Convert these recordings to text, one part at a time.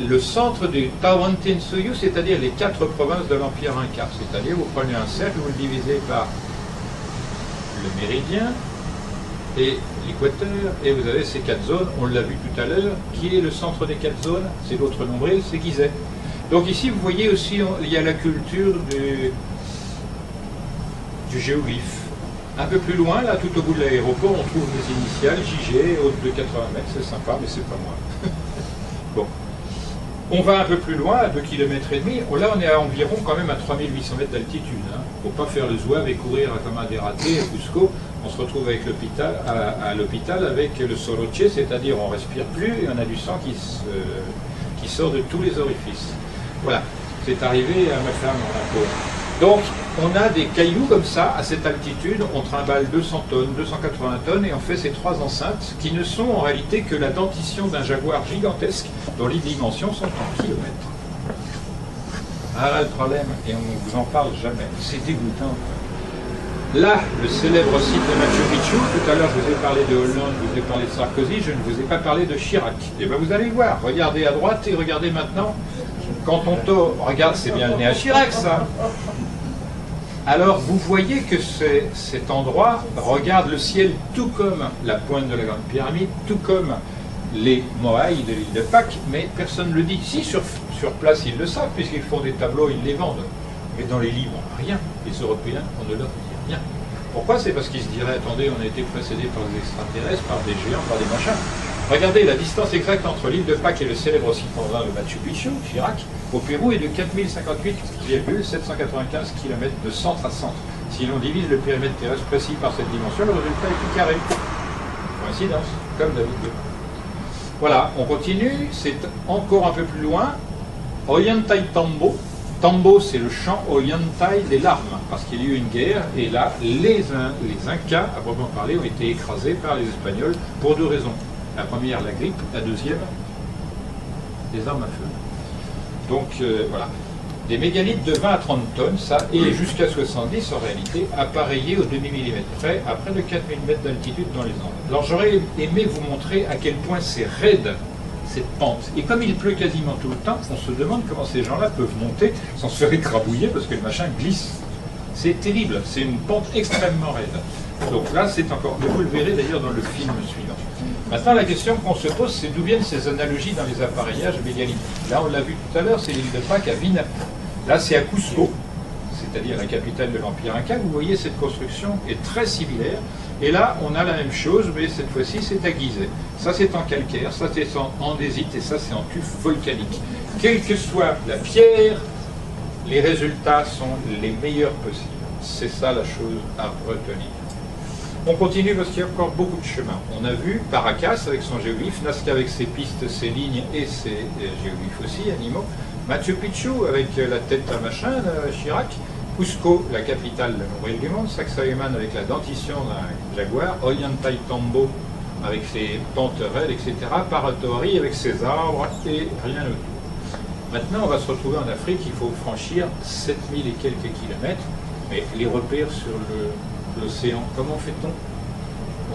le centre du Tawantinsuyu, c'est-à-dire les 4 provinces de l'Empire Inca. C'est-à-dire, vous prenez un cercle, vous le divisez par le méridien et l'équateur, et vous avez ces 4 zones, on l'a vu tout à l'heure. Qui est le centre des 4 zones? C'est l'autre nombril, c'est Gizeh. Donc ici, vous voyez aussi, il y a la culture du géoglyphe. Un peu plus loin, là, tout au bout de l'aéroport, on trouve les initiales JG, haute de 80 mètres, c'est sympa, mais c'est pas moi. Bon. On va un peu plus loin, à 2,5 km. Là, on est à environ quand même à 3800 mètres d'altitude. Hein. Faut pas faire le zouave et courir comme un dératé à Cusco. On se retrouve avec à l'hôpital avec le soroche, c'est-à-dire on respire plus et on a du sang qui sort de tous les orifices. Voilà, c'est arrivé à ma femme en impôt. Donc, on a des cailloux comme ça, à cette altitude, on trimballe 200 tonnes, 280 tonnes, et on fait ces 3 enceintes, qui ne sont en réalité que la dentition d'un jaguar gigantesque, dont les dimensions sont en kilomètres. Ah là, le problème, et on ne vous en parle jamais, c'est dégoûtant. Là, le célèbre site de Machu Picchu, tout à l'heure je vous ai parlé de Hollande, je vous ai parlé de Sarkozy, je ne vous ai pas parlé de Chirac. Et bien vous allez voir, regardez à droite et regardez maintenant, quand on tourne, regarde, c'est bien le nez à Chirac ça. Alors vous voyez que cet endroit regarde le ciel tout comme la pointe de la Grande Pyramide, tout comme les Moai de l'île de Pâques, mais personne ne le dit. Si sur place ils le savent, puisqu'ils font des tableaux, ils les vendent. Mais dans les livres, rien. Les Européens, on ne leur dit rien. Pourquoi? C'est parce qu'ils se diraient, attendez, on a été précédés par des extraterrestres, par des géants, par des machins. Regardez, la distance exacte entre l'île de Pâques et le célèbre site andin de Machu Picchu, Chirac, au Pérou, est de 4058,795 km de centre à centre. Si l'on divise le périmètre terrestre précis par cette dimension, le résultat est plus carré. Coïncidence, comme d'habitude. Voilà, on continue, c'est encore un peu plus loin. Ollantay Tambo. Tambo, c'est le champ Ollantay des larmes, parce qu'il y a eu une guerre, et là, les Incas, à proprement parler, ont été écrasés par les Espagnols pour 2 raisons. La première, la grippe, la deuxième, les armes à feu. Donc, voilà. Des mégalithes de 20 à 30 tonnes, ça, et jusqu'à 70 en réalité, appareillés au demi-millimètre près, à près de 4000 mètres d'altitude dans les Andes. Alors, j'aurais aimé vous montrer à quel point c'est raide, cette pente. Et comme il pleut quasiment tout le temps, on se demande comment ces gens-là peuvent monter sans se faire écrabouiller parce que le machin glisse. C'est terrible, c'est une pente extrêmement raide. Donc là, c'est encore... Vous le verrez d'ailleurs dans le film suivant. Maintenant, la question qu'on se pose, c'est d'où viennent ces analogies dans les appareillages mégalithiques. Là, on l'a vu tout à l'heure, c'est l'île de Pâques à Vinapu. Là, c'est à Cusco, c'est-à-dire la capitale de l'Empire Inca. Vous voyez, cette construction est très similaire. Et là, on a la même chose, mais cette fois-ci, c'est à Gizeh. Ça, c'est en calcaire, ça, c'est en andésite, et ça, c'est en tuf volcanique. Quelle que soit la pierre, les résultats sont les meilleurs possibles. C'est ça la chose à retenir. On continue parce qu'il y a encore beaucoup de chemin. On a vu Paracas avec son géoglyphe, Nazca avec ses pistes, ses lignes et ses géoglyphes aussi, animaux. Machu Picchu avec la tête à machin, Chirac. Cusco, la capitale de nombril du monde. Sacsayhuaman avec la dentition d'un jaguar. Ollantay Tambo avec ses pentes raides, etc. Paratori avec ses arbres et rien autour. Maintenant, on va se retrouver en Afrique. Il faut franchir 7000 et quelques kilomètres. Mais les repères sur l'océan, comment fait-on?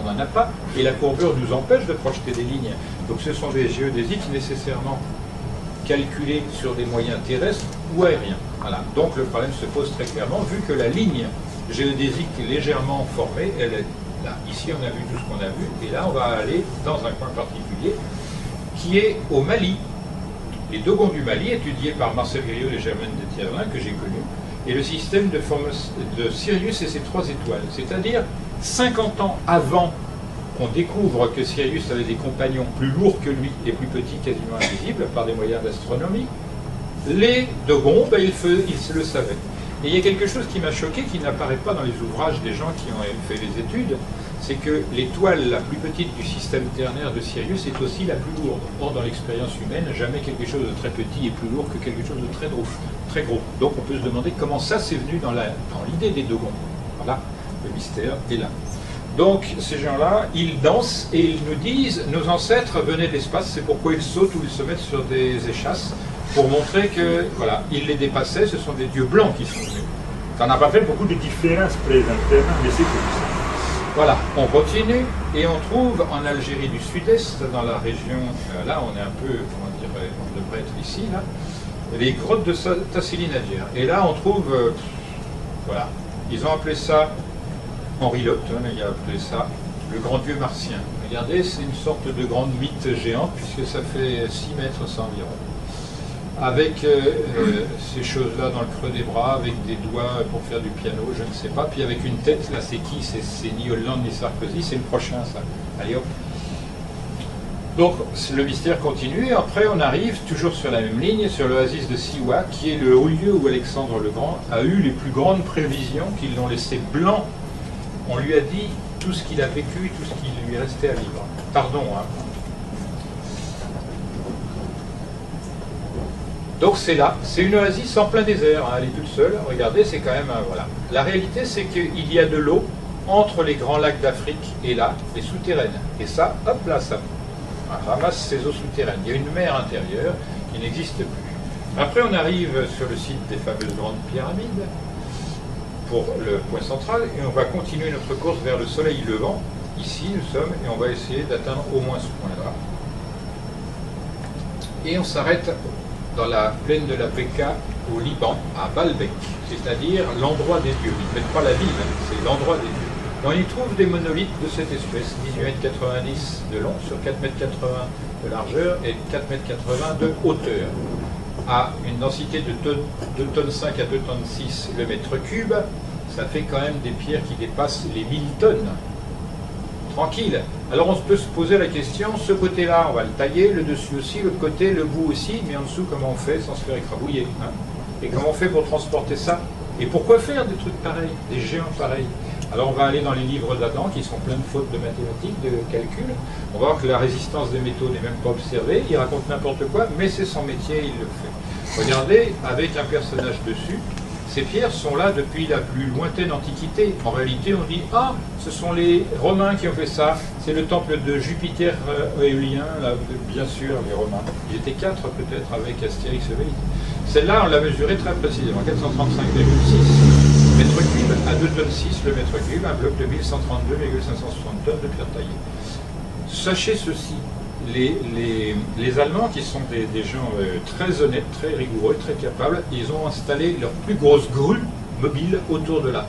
On n'en a pas. Et la courbure nous empêche de projeter des lignes. Donc ce sont des géodésiques nécessairement calculés sur des moyens terrestres ou aériens. Voilà. Donc le problème se pose très clairement, vu que la ligne géodésique est légèrement formée, elle est là. Ici, on a vu tout ce qu'on a vu, et là, on va aller dans un coin particulier, qui est au Mali. Les Dogons du Mali, étudiés par Marcel Griot et Germaine de Thierrin, que j'ai connu, et le système de Sirius et ses 3 étoiles. C'est-à-dire 50 ans avant qu'on découvre que Sirius avait des compagnons plus lourds que lui et plus petits, quasiment invisibles, par des moyens d'astronomie, les Dogons, ils le savaient. Et il y a quelque chose qui m'a choqué, qui n'apparaît pas dans les ouvrages des gens qui ont fait les études, c'est que l'étoile la plus petite du système ternaire de Sirius est aussi la plus lourde. Or, dans l'expérience humaine, jamais quelque chose de très petit est plus lourd que quelque chose de très gros. Très gros. Donc on peut se demander comment ça s'est venu dans l'idée des Dogons. Voilà, le mystère est là. Donc ces gens-là, ils dansent et ils nous disent, nos ancêtres venaient de l'espace, c'est pourquoi ils sautent ou ils se mettent sur des échasses, pour montrer que, voilà, ils les dépassaient, ce sont des dieux blancs qui sont venus. Ça n'a pas fait beaucoup de différence présentement, mais c'est comme ça. Voilà, on continue et on trouve en Algérie du Sud-Est, dans la région, là on est un peu, comment dirais, on devrait être ici, là, les grottes de Tassili Nadir. Et là, on trouve, voilà, ils ont appelé ça, Henri Lawton, il a appelé ça le grand dieu martien. Regardez, c'est une sorte de grande mythe géante, puisque ça fait 6 mètres environ. Avec ces choses-là dans le creux des bras, avec des doigts pour faire du piano, je ne sais pas. Puis avec une tête, là c'est qui? C'est ni Hollande ni Sarkozy, c'est le prochain ça. Allez hop. Donc le mystère continue, et après on arrive toujours sur la même ligne, sur l'oasis de Siwa, qui est le haut lieu où Alexandre le Grand a eu les plus grandes prévisions, qui l'ont laissé blanc. On lui a dit tout ce qu'il a vécu, tout ce qui lui restait à vivre. Pardon, hein. Donc c'est là, c'est une oasis en plein désert, hein, elle est toute seule, regardez, c'est quand même, voilà. La réalité, c'est qu'il y a de l'eau entre les grands lacs d'Afrique et là, les souterraines. Et ça, hop là, ça ramasse ces eaux souterraines. Il y a une mer intérieure qui n'existe plus. Après, on arrive sur le site des fameuses grandes pyramides, pour le point central, et on va continuer notre course vers le soleil levant. Ici, nous sommes, et on va essayer d'atteindre au moins ce point-là. Et on s'arrête dans la plaine de la Bekaa au Liban, à Baalbek, c'est-à-dire l'endroit des dieux. Ils ne mettent pas la ville, c'est l'endroit des dieux. On y trouve des monolithes de cette espèce, 18,90 m de long sur 4,80 m de largeur et 4,80 m de hauteur, à une densité de 2,5 tonnes à 2,6 tonnes le mètre cube. Ça fait quand même des pierres qui dépassent les 1000 tonnes. Tranquille. Alors on peut se poser la question, ce côté-là, on va le tailler, le dessus aussi, l'autre côté, le bout aussi, mais en dessous, comment on fait sans se faire écrabouiller, hein? Et comment on fait pour transporter ça? Et pourquoi faire des trucs pareils, des géants pareils? Alors on va aller dans les livres d'Adam, qui sont pleins de fautes de mathématiques, de calcul. On va voir que la résistance des métaux n'est même pas observée, il raconte n'importe quoi, mais c'est son métier, il le fait. Regardez, avec un personnage dessus, ces pierres sont là depuis la plus lointaine antiquité. En réalité, on dit « Ah, ce sont les Romains qui ont fait ça, c'est le temple de Jupiter éolien, là, bien sûr, les Romains. » Ils étaient 4 peut-être avec Astérix et Obélix. Celle-là, on l'a mesurée très précisément, 435,6 mètres cubes à 2,6 tonnes le mètre cube, un bloc de 1132,560 tonnes de pierre taillée. Sachez ceci, les Allemands, qui sont des gens très honnêtes, très rigoureux, très capables, ils ont installé leurs plus grosses grues mobiles autour de là.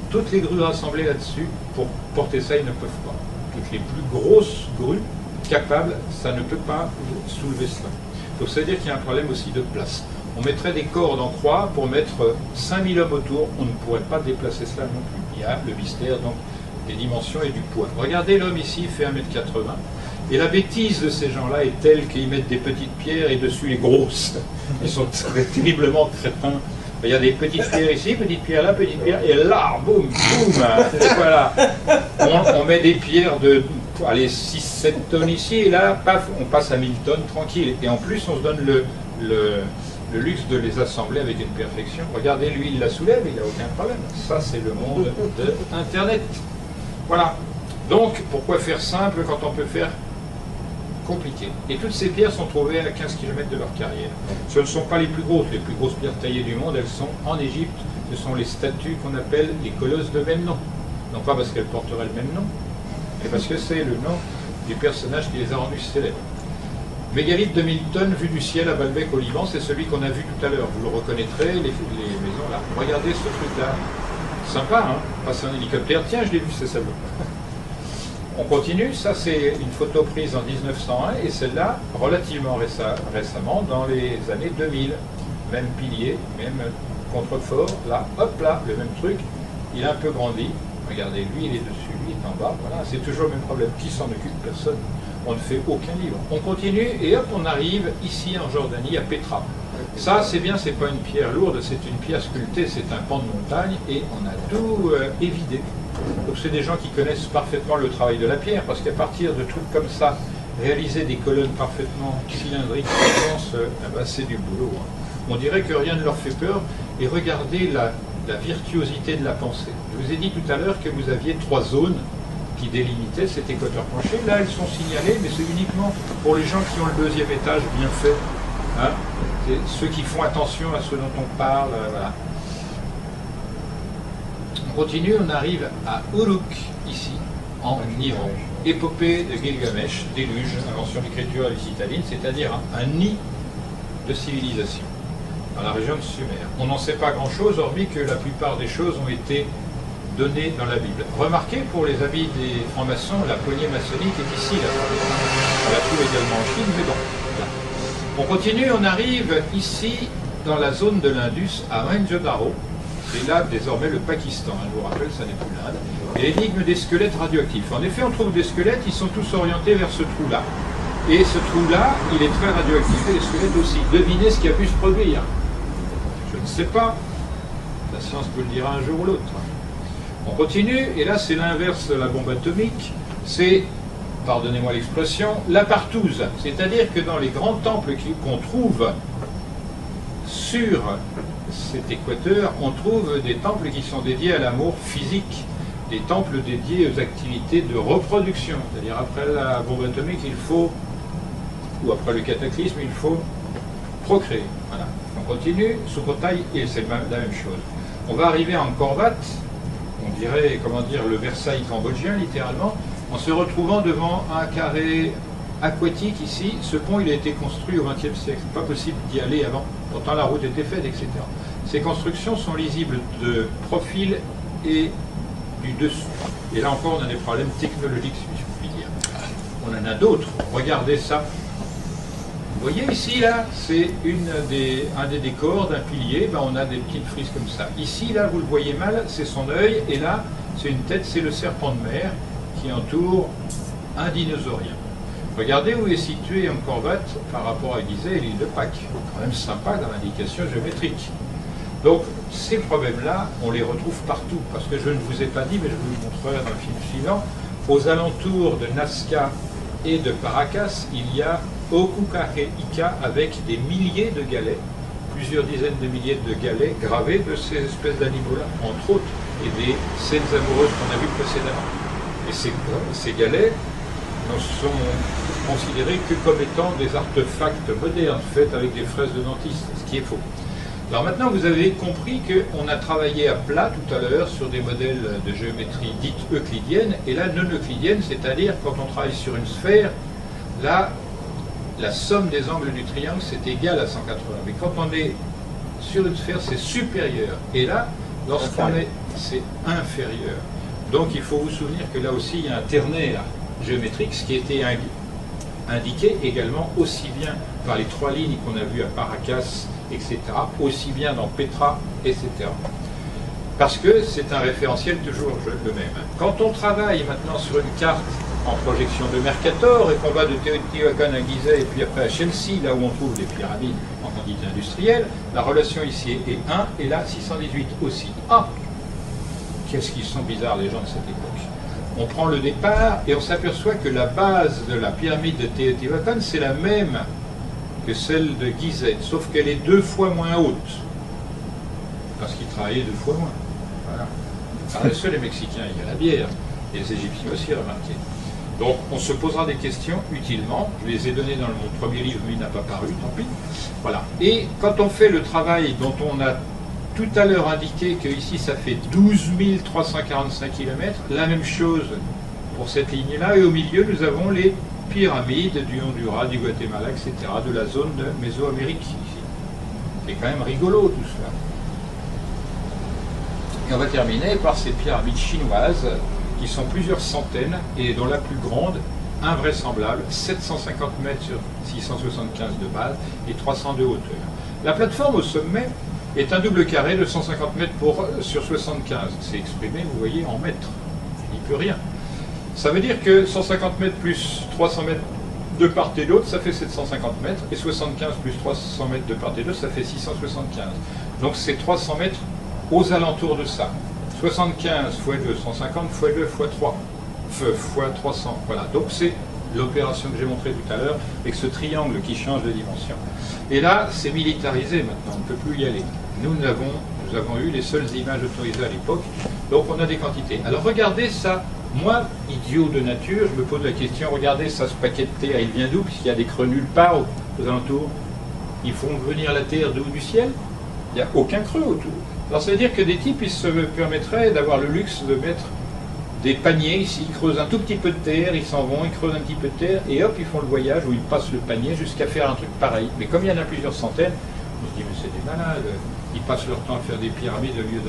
Toutes les grues rassemblées là-dessus, pour porter ça, ils ne peuvent pas. Toutes les plus grosses grues capables, ça ne peut pas soulever cela. Donc ça veut dire qu'il y a un problème aussi de place. On mettrait des cordes en croix pour mettre 5000 hommes autour, on ne pourrait pas déplacer cela non plus. Il y a le mystère donc des dimensions et du poids. Regardez, l'homme ici fait 1,80 m. Et la bêtise de ces gens-là est telle qu'ils mettent des petites pierres et dessus les grosses. Ils sont terriblement crétins. Il y a des petites pierres ici, petites pierres là, petites pierres, et là, boum, boum, voilà. On met des pierres de 6-7 tonnes ici, et là, paf, on passe à 1000 tonnes tranquille. Et en plus, on se donne le luxe de les assembler avec une perfection. Regardez, lui, il la soulève, il n'a aucun problème. Ça, c'est le monde de Internet. Voilà. Donc, pourquoi faire simple quand on peut faire compliqué? Et toutes ces pierres sont trouvées à 15 km de leur carrière. Ce ne sont pas les plus grosses pierres taillées du monde, elles sont en Égypte. Ce sont les statues qu'on appelle les colosses de même nom. Non pas parce qu'elles porteraient le même nom, mais parce que c'est le nom du personnage qui les a rendus célèbres. Mégalithe de 1000 tonnes vu du ciel à Baalbek au Liban, c'est celui qu'on a vu tout à l'heure. Vous le reconnaîtrez, les maisons là. Regardez ce truc-là. Sympa, hein? Passer en hélicoptère. Tiens, je l'ai vu, c'est celle-là. On continue, ça c'est une photo prise en 1901 et celle-là relativement récemment dans les années 2000. Même pilier, même contrefort, là, hop là, le même truc, il a un peu grandi. Regardez, lui il est dessus, lui il est en bas, voilà, c'est toujours le même problème. Qui s'en occupe? Personne. On ne fait aucun livre. On continue et hop, on arrive ici en Jordanie à Petra. Ça c'est bien, c'est pas une pierre lourde, c'est une pierre sculptée, c'est un pan de montagne et on a tout évidé. Donc c'est des gens qui connaissent parfaitement le travail de la pierre, parce qu'à partir de trucs comme ça, réaliser des colonnes parfaitement cylindriques, c'est du boulot. Hein. On dirait que rien ne leur fait peur, et regardez la virtuosité de la pensée. Je vous ai dit tout à l'heure que vous aviez 3 zones qui délimitaient cet équateur penché. Là, elles sont signalées, mais c'est uniquement pour les gens qui ont le 2e étage bien fait. Hein. C'est ceux qui font attention à ce dont on parle. Voilà. On continue, on arrive à Uruk, ici, en Iran. Épopée de Gilgamesh, déluge, invention d'écriture à citadine, c'est-à-dire un nid de civilisation, dans la région de Sumer. On n'en sait pas grand-chose, hormis que la plupart des choses ont été données dans la Bible. Remarquez, pour les amis des francs-maçons, la poignée maçonnique est ici. Là. On la trouve également en Chine, mais bon. Là. On continue, on arrive ici, dans la zone de l'Indus, à Mohenjo-Daro. C'est là, désormais, le Pakistan. Je vous rappelle, ça n'est plus l'Inde. Et l'énigme des squelettes radioactifs. En effet, on trouve des squelettes, ils sont tous orientés vers ce trou-là. Et ce trou-là, il est très radioactif, et les squelettes aussi. Devinez ce qui a pu se produire. Je ne sais pas. La science peut le dire un jour ou l'autre. On continue, et là, c'est l'inverse de la bombe atomique. C'est, pardonnez-moi l'expression, la partouze. C'est-à-dire que dans les grands temples qu'on trouve sur cet équateur, on trouve des temples qui sont dédiés à l'amour physique, des temples dédiés aux activités de reproduction. C'est-à-dire, après la bombe atomique, il faut, ou après le cataclysme, il faut procréer. Voilà. On continue, Sukhothai, et c'est la même chose. On va arriver en Angkor-Wat, on dirait, comment dire, le Versailles cambodgien, littéralement, en se retrouvant devant un carré aquatique ici. Ce pont, il a été construit au XXe siècle. Pas possible d'y aller avant. Pourtant, la route était faite, etc. Ces constructions sont lisibles de profil et du dessus. Et là encore, on a des problèmes technologiques, si je puis dire. On en a d'autres. Regardez ça. Vous voyez ici, là, c'est un des décors d'un pilier. Ben, on a des petites frises comme ça. Ici, là, vous le voyez mal, c'est son œil. Et là, c'est une tête, c'est le serpent de mer qui entoure un dinosaurien. Regardez où est situé Angkor-Wat par rapport à Gizeh et l'île de Pâques. Quand même sympa dans l'indication géométrique. Donc, ces problèmes-là, on les retrouve partout. Parce que je ne vous ai pas dit, mais je vous le montrerai dans le film suivant, aux alentours de Nazca et de Paracas, il y a Okukahe-Ika avec des milliers de galets, plusieurs dizaines de milliers de galets gravés de ces espèces d'animaux-là, entre autres, et des scènes amoureuses qu'on a vues précédemment. Et ces galets ne sont considérés que comme étant des artefacts modernes, faits avec des fraises de dentiste, ce qui est faux. Alors maintenant, vous avez compris qu'on a travaillé à plat tout à l'heure sur des modèles de géométrie dite euclidienne, et là, non euclidienne, c'est-à-dire quand on travaille sur une sphère, là, la somme des angles du triangle, c'est égal à 180. Mais quand on est sur une sphère, c'est supérieur. Et là, lorsqu'on est, c'est inférieur. Donc il faut vous souvenir que là aussi, il y a un ternaire géométrique, ce qui était indiqué également aussi bien par les trois lignes qu'on a vues à Paracas, etc., aussi bien dans Petra, etc. Parce que c'est un référentiel toujours le même. Quand on travaille maintenant sur une carte en projection de Mercator et qu'on va de Teotihuacan à Gizeh et puis après à Chelsea, là où on trouve les pyramides en quantité industrielle, la relation ici est 1 et là 618 aussi. Ah, qu'est-ce qu'ils sont bizarres les gens de cette époque. On prend le départ et on s'aperçoit que la base de la pyramide de Teotihuacan, c'est la même que celle de Gizeh, sauf qu'elle est 2 fois moins haute. Parce qu'ils travaillaient 2 fois moins. Voilà. Paresseux les Mexicains, il y a la bière. Et les Égyptiens aussi, remarquez. Donc on se posera des questions utilement. Je les ai données dans mon premier livre, mais il n'a pas paru, tant pis. Voilà. Et quand on fait le travail dont on a tout à l'heure indiqué que ici ça fait 12 345 km, la même chose pour cette ligne-là, et au milieu nous avons les pyramides du Honduras, du Guatemala, etc., de la zone de Mésoamérique ici. C'est quand même rigolo tout cela. Et on va terminer par ces pyramides chinoises qui sont plusieurs centaines et dont la plus grande, invraisemblable, 750 mètres sur 675 de base et 300 de hauteur. La plateforme au sommet est un double carré de 150 mètres sur 75. C'est exprimé, vous voyez, en mètres. Il n'y peut rien. Ça veut dire que 150 mètres plus 300 mètres de part et d'autre, ça fait 750 mètres, et 75 plus 300 mètres de part et d'autre, ça fait 675. Donc c'est 300 mètres aux alentours de ça. 75 x 2, 150 x 2 x 3, x 300. Voilà, donc c'est l'opération que j'ai montrée tout à l'heure, avec ce triangle qui change de dimension. Et là, c'est militarisé maintenant, on ne peut plus y aller. Nous avons eu les seules images autorisées à l'époque, donc on a des quantités. Alors regardez ça, moi, idiot de nature, je me pose la question, regardez ça, ce paquet de terre, il vient d'où? Puisqu'il y a des creux nulle part aux alentours. Ils font venir la terre d'où? Du ciel? Il n'y a aucun creux autour. Alors ça veut dire que des types, ils se permettraient d'avoir le luxe de mettre des paniers, ici, ils creusent un tout petit peu de terre, ils s'en vont, ils creusent un petit peu de terre, et hop, ils font le voyage où ils passent le panier jusqu'à faire un truc pareil. Mais comme il y en a plusieurs centaines, on se dit, mais c'est des malades, ils passent leur temps à faire des pyramides au lieu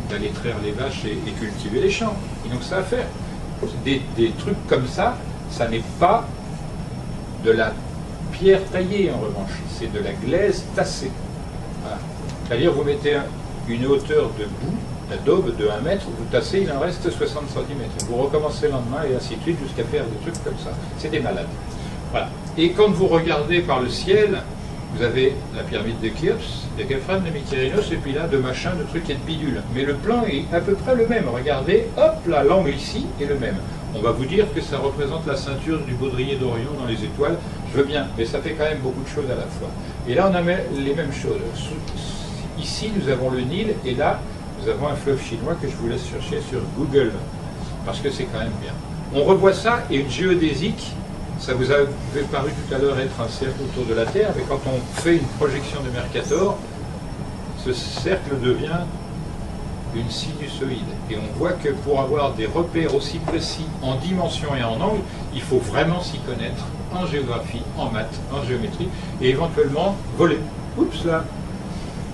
d'aller traire les vaches et cultiver les champs. Ils n'ont que ça à faire. Des trucs comme ça, ça n'est pas de la pierre taillée en revanche, c'est de la glaise tassée. Voilà. C'est-à-dire vous mettez une hauteur de boue, d'adobe de 1 mètre, vous tassez, il en reste 60 cm. Vous recommencez le lendemain et ainsi de suite jusqu'à faire des trucs comme ça. C'est des malades. Voilà. Et quand vous regardez par le ciel, vous avez la pyramide de Khéops, de Khafre, de Mykérinos, et puis là, de machin, de trucs et de bidules. Mais le plan est à peu près le même. Regardez, hop, là, l'angle ici est le même. On va vous dire que ça représente la ceinture du baudrier d'Orion dans les étoiles. Je veux bien, mais ça fait quand même beaucoup de choses à la fois. Et là, on a les mêmes choses. Ici, nous avons le Nil, et là, nous avons un fleuve chinois que je vous laisse chercher sur Google, parce que c'est quand même bien. On revoit ça, et une géodésique, ça vous avait paru tout à l'heure être un cercle autour de la Terre, mais quand on fait une projection de Mercator, ce cercle devient une sinusoïde. Et on voit que pour avoir des repères aussi précis en dimension et en angle, il faut vraiment s'y connaître en géographie, en maths, en géométrie, et éventuellement voler. Oups là.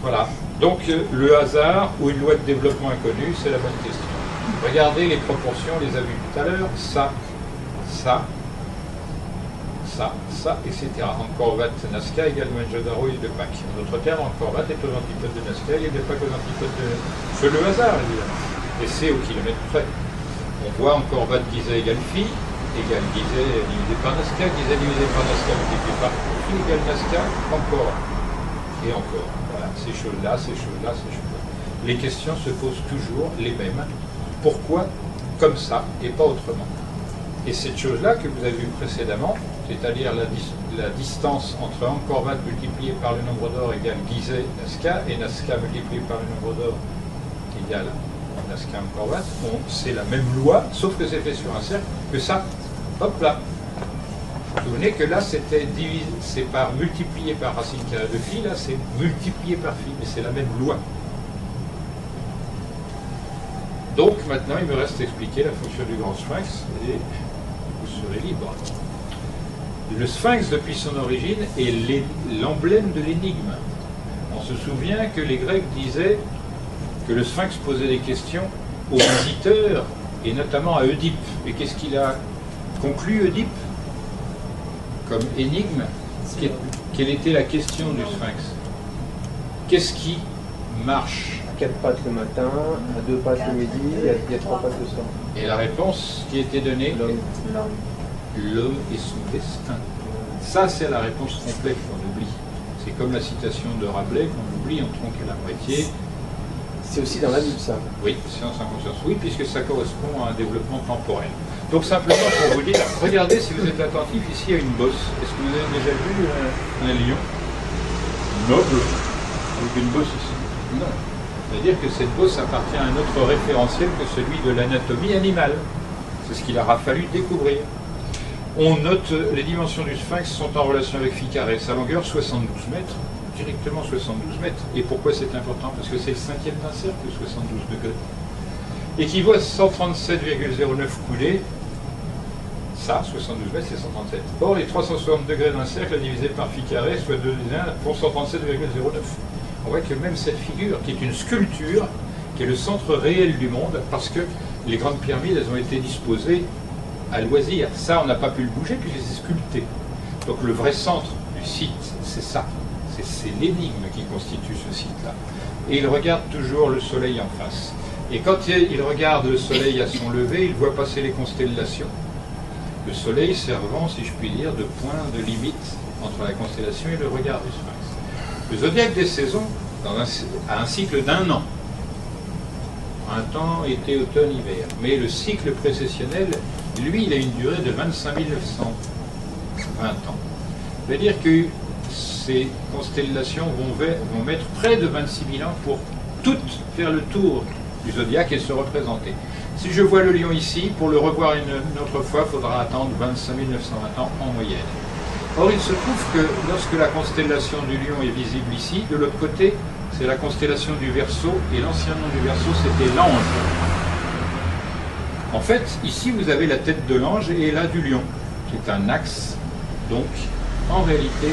Voilà. Donc le hasard ou une loi de développement inconnue, c'est la bonne question. Regardez les proportions, on les a vues tout à l'heure. Ça, ça, ça, etc. Angkor Wat, Nazca égale Mohenjo-Daro et de Pâques. En d'autres termes, Angkor Wat est aux antipodes de Nazca et de Pâques aux antipodes de... C'est le hasard, évidemment. Et c'est au kilomètre près. On voit Angkor Wat, Gizeh égale Phi, égale Gizeh divisé par Nazca, Gizeh divisé par Nazca multiplié par Phi égale Nazca, encore. Et encore. Voilà, ces choses-là, ces choses-là, ces choses-là. Les questions se posent toujours les mêmes. Pourquoi comme ça et pas autrement? Et cette chose-là que vous avez vue précédemment, c'est-à-dire la distance entre Angkor Wat multiplié par le nombre d'or égale Gizeh Nazca, et Nazca multiplié par le nombre d'or égale Nazca Angkor Wat, c'est la même loi, sauf que c'est fait sur un cercle, que ça, hop là. Vous vous souvenez que là, c'était divisé, c'est par multiplié par racine carrée de phi, là, c'est multiplié par phi, mais c'est la même loi. Donc, maintenant, il me reste à expliquer la fonction du grand sphinx, et vous serez libre. Le sphinx, depuis son origine, est l'emblème de l'énigme. On se souvient que les Grecs disaient que le sphinx posait des questions aux visiteurs, et notamment à Oedipe. Et qu'est-ce qu'il a conclu, Oedipe, comme énigme? Quelle était la question du sphinx? Qu'est-ce qui marche? 4 pattes le matin, à 2 pattes le midi, il y a 3 pattes le soir. Et la réponse qui était donnée? L'homme. L'homme et son destin. Ça, c'est la réponse complète qu'on oublie. C'est comme la citation de Rabelais qu'on oublie, on tronque à la moitié. C'est aussi dans la Bible, ça. Oui, science en conscience. Oui, puisque ça correspond à un développement temporel. Donc simplement pour vous dire, regardez si vous êtes attentif, ici il y a une bosse. Est-ce que vous avez déjà vu un lion noble avec une bosse ici? Non. C'est-à-dire que cette bosse appartient à un autre référentiel que celui de l'anatomie animale. C'est ce qu'il aura fallu découvrir. On note les dimensions du sphinx sont en relation avec phi carré. Sa longueur 72 mètres, directement 72 mètres. Et pourquoi c'est important? Parce que c'est le cinquième d'un cercle, 72 degrés. Équivaut à 137,09 coulées. Ça, 72 mètres, c'est 137. Or, les 360 degrés d'un cercle divisé par phi carré, soit 2 font 137,09. On voit que même cette figure, qui est une sculpture, qui est le centre réel du monde, parce que les grandes pyramides, elles ont été disposées à loisir. Ça, on n'a pas pu le bouger puisque c'est sculpté. Donc le vrai centre du site, c'est ça. C'est l'énigme qui constitue ce site-là. Et il regarde toujours le soleil en face. Et quand il regarde le soleil à son lever, il voit passer les constellations. Le soleil servant, si je puis dire, de point de limite entre la constellation et le regard du sphinx. Le zodiaque des saisons a un cycle d'1 an. Printemps, été, automne, hiver. Mais le cycle précessionnel, lui, il a une durée de 25 920 ans. C'est-à-dire que ces constellations vont mettre près de 26 000 ans pour toutes faire le tour du zodiaque et se représenter. Si je vois le lion ici, pour le revoir une autre fois, il faudra attendre 25 920 ans en moyenne. Or, il se trouve que lorsque la constellation du lion est visible ici, de l'autre côté, c'est la constellation du Verseau, et l'ancien nom du Verseau, c'était l'Ange. En fait, ici, vous avez la tête de l'ange et là du lion. C'est un axe. Donc, en réalité,